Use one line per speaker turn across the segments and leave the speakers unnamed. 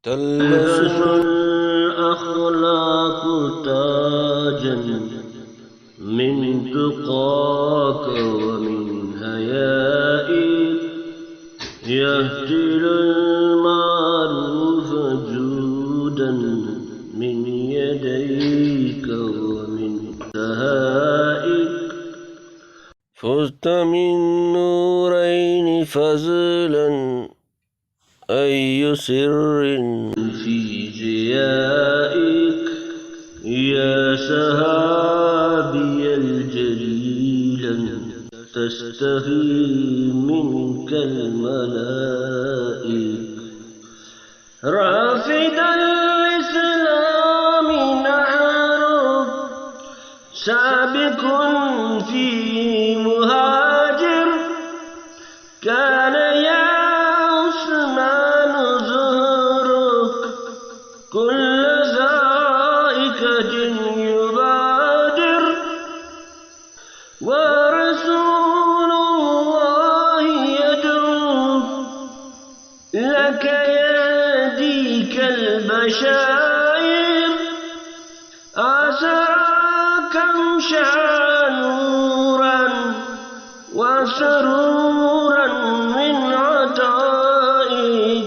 تلبس الأخلاق تاجا من تقاك ومن حيائك يهتل المعروف جودا من يديك ومن سهائك فزت من نورين فضلا أي سر في ضيائك يا سهابي الجليلا تستحي منك الملائك رافد الإسلام نحر سابق في مهاجر كان يا عثمان زهرك كل ذائقة يبادر ورسول الله يدعو لك يهديك البشائر أسراك امشى نورا وسرورا من عطائك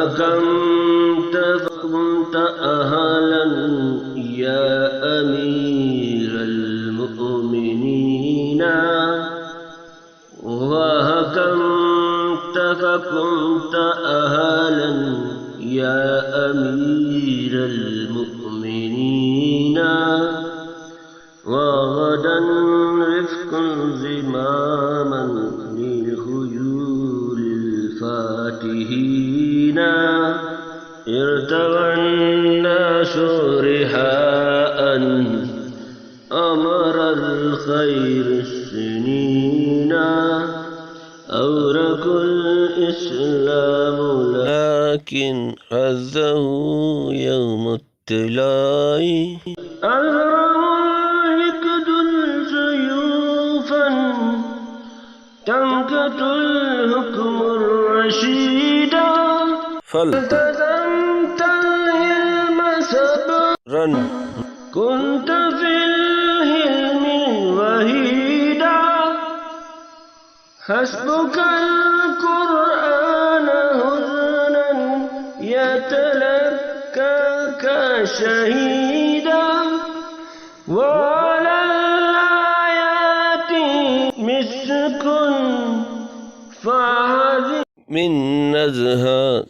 وهكمت فكنت أهلا يا أمير المؤمنين وهكمت فكنت أهلا يا أمير المؤمنين وغدا رفق زماما لخيول الفاتحين ارتوى الناس رحاء أمر الخير السنين أورك الإسلام لكن حزه يوم التلاء أهرم الهكد سيوفا تنكت الحكم الرشيدا فالتزمت الهلم سبرا كنت في الهلم وهيدا حسبك القرآن هزنا يتلكاك شهيدا وعلى الآيات مسك فهذه من نزهة